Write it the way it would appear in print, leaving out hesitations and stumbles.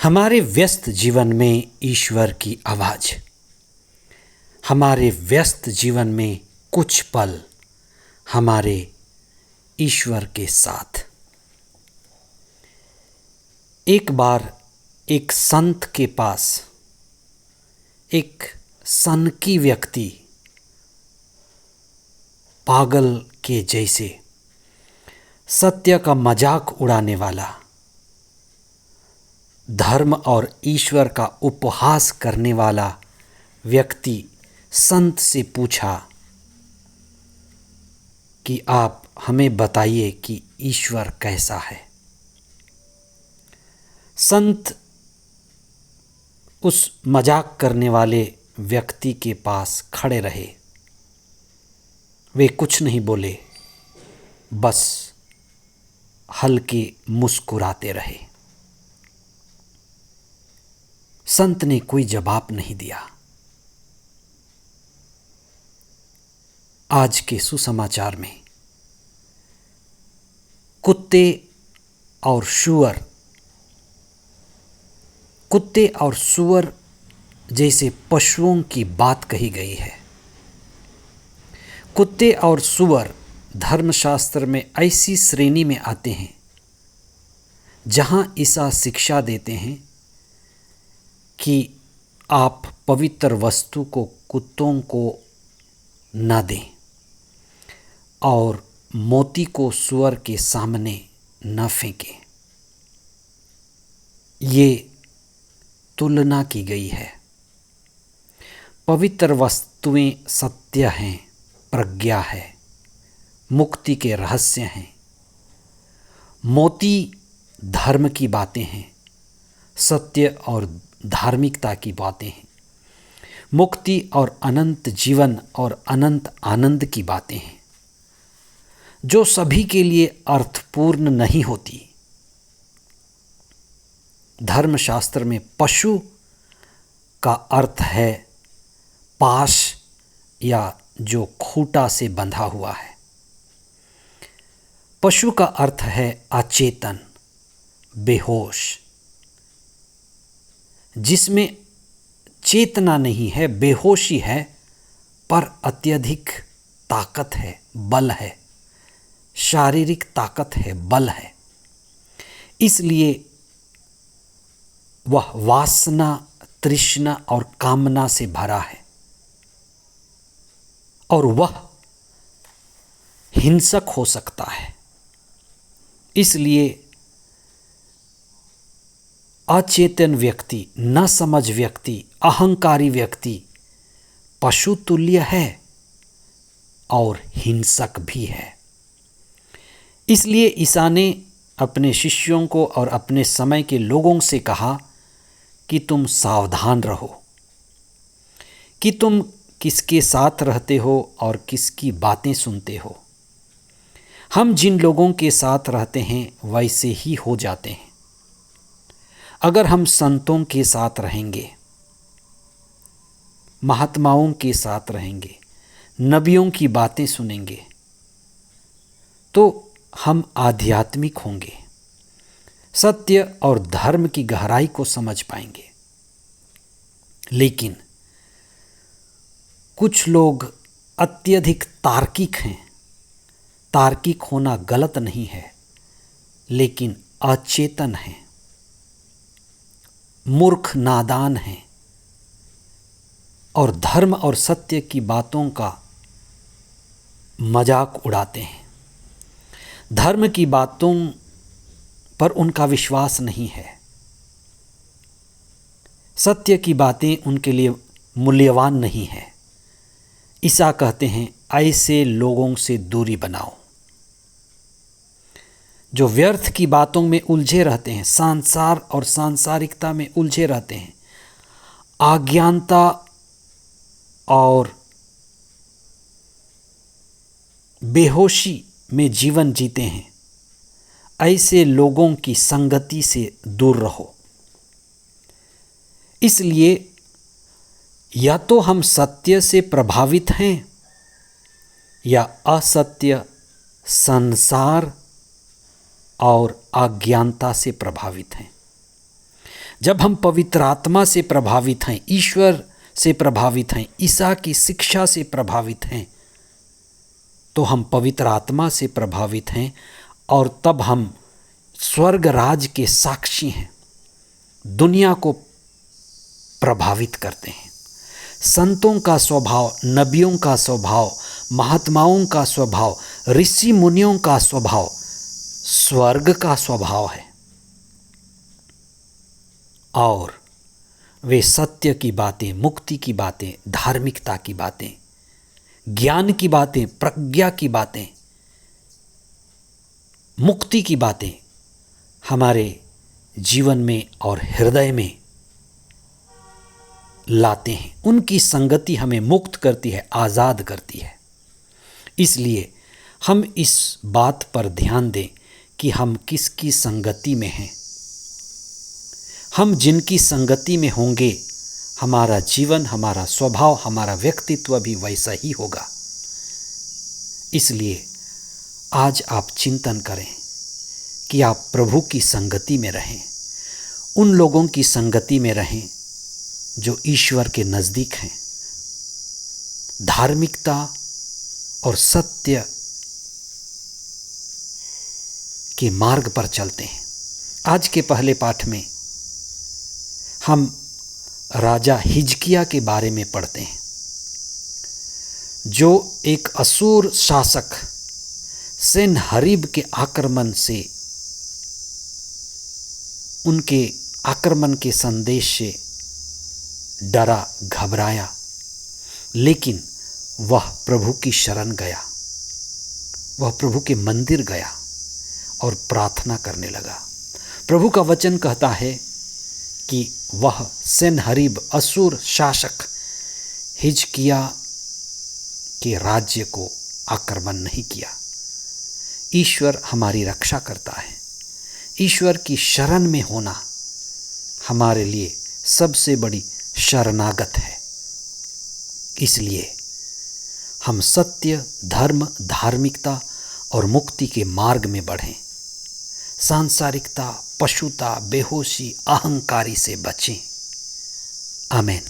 हमारे व्यस्त जीवन में ईश्वर की आवाज़। हमारे व्यस्त जीवन में कुछ पल हमारे ईश्वर के साथ। एक बार एक संत के पास एक सनकी व्यक्ति पागल के जैसे सत्य का मजाक उड़ाने वाला, धर्म और ईश्वर का उपहास करने वाला व्यक्ति संत से पूछा कि आप हमें बताइए कि ईश्वर कैसा है। संत उस मजाक करने वाले व्यक्ति के पास खड़े रहे। वे कुछ नहीं बोले, बस हल्के मुस्कुराते रहे। संत ने कोई जवाब नहीं दिया। आज के सुसमाचार में कुत्ते और सूअर जैसे पशुओं की बात कही गई है। कुत्ते और सूअर धर्मशास्त्र में ऐसी श्रेणी में आते हैं जहां ईसा शिक्षा देते हैं कि आप पवित्र वस्तु को कुत्तों को न दें और मोती को सूअर के सामने न फेंकें। ये तुलना की गई है। पवित्र वस्तुएं सत्य हैं, प्रज्ञा है, मुक्ति के रहस्य हैं। मोती धर्म की बातें हैं, सत्य और धार्मिकता की बातें हैं। मुक्ति और अनंत जीवन और अनंत आनंद की बातें हैं, जो सभी के लिए अर्थपूर्ण नहीं होती। धर्मशास्त्र में पशु का अर्थ है पाश या जो खूंटा से बंधा हुआ है। पशु का अर्थ है अचेतन, बेहोश, जिसमें चेतना नहीं है, बेहोशी है, पर अत्यधिक ताकत है, बल है, शारीरिक ताकत है, बल है। इसलिए वह वासना, तृष्णा और कामना से भरा है और वह हिंसक हो सकता है। इसलिए अचेतन व्यक्ति, न समझ व्यक्ति, अहंकारी व्यक्ति पशु तुल्य है और हिंसक भी है। इसलिए ईसा ने अपने शिष्यों को और अपने समय के लोगों से कहा कि तुम सावधान रहो कि तुम किसके साथ रहते हो और किसकी बातें सुनते हो। हम जिन लोगों के साथ रहते हैं वैसे ही हो जाते हैं। अगर हम संतों के साथ रहेंगे, महात्माओं के साथ रहेंगे, नबियों की बातें सुनेंगे, तो हम आध्यात्मिक होंगे, सत्य और धर्म की गहराई को समझ पाएंगे। लेकिन कुछ लोग अत्यधिक तार्किक हैं। तार्किक होना गलत नहीं है, लेकिन अचेतन हैं, मूर्ख, नादान हैं और धर्म और सत्य की बातों का मजाक उड़ाते हैं। धर्म की बातों पर उनका विश्वास नहीं है। सत्य की बातें उनके लिए मूल्यवान नहीं है। ईसा कहते हैं, ऐसे लोगों से दूरी बनाओ जो व्यर्थ की बातों में उलझे रहते हैं, संसार और सांसारिकता में उलझे रहते हैं, अज्ञानता और बेहोशी में जीवन जीते हैं। ऐसे लोगों की संगति से दूर रहो। इसलिए या तो हम सत्य से प्रभावित हैं या असत्य, संसार और अज्ञानता से प्रभावित हैं। जब हम पवित्र आत्मा से प्रभावित हैं, ईश्वर से प्रभावित हैं, ईसा की शिक्षा से प्रभावित हैं, तो हम पवित्र आत्मा से प्रभावित हैं और तब हम स्वर्ग राज के साक्षी हैं, दुनिया को प्रभावित करते हैं। संतों का स्वभाव, नबियों का स्वभाव, महात्माओं का स्वभाव, ऋषि मुनियों का स्वभाव स्वर्ग का स्वभाव है और वे सत्य की बातें, मुक्ति की बातें, धार्मिकता की बातें, ज्ञान की बातें, प्रज्ञा की बातें, मुक्ति की बातें हमारे जीवन में और हृदय में लाते हैं। उनकी संगति हमें मुक्त करती है, आज़ाद करती है। इसलिए हम इस बात पर ध्यान दें कि हम किसकी संगति में हैं। हम जिनकी संगति में होंगे, हमारा जीवन, हमारा स्वभाव, हमारा व्यक्तित्व भी वैसा ही होगा। इसलिए आज आप चिंतन करें कि आप प्रभु की संगति में रहें, उन लोगों की संगति में रहें जो ईश्वर के नज़दीक हैं, धार्मिकता और सत्य के मार्ग पर चलते हैं। आज के पहले पाठ में हम राजा हिजकिया के बारे में पढ़ते हैं, जो एक असूर शासक सेनहरीब के आक्रमण से, उनके आक्रमण के संदेश से डरा, घबराया, लेकिन वह प्रभु की शरण गया। वह प्रभु के मंदिर गया और प्रार्थना करने लगा। प्रभु का वचन कहता है कि वह सेनहरीब असूर शासक हिजकिया के राज्य को आक्रमण नहीं किया। ईश्वर हमारी रक्षा करता है। ईश्वर की शरण में होना हमारे लिए सबसे बड़ी शरणागत है। इसलिए हम सत्य, धर्म, धार्मिकता और मुक्ति के मार्ग में बढ़ें। सांसारिकता, पशुता, बेहोशी, अहंकारी से बचें। आमीन।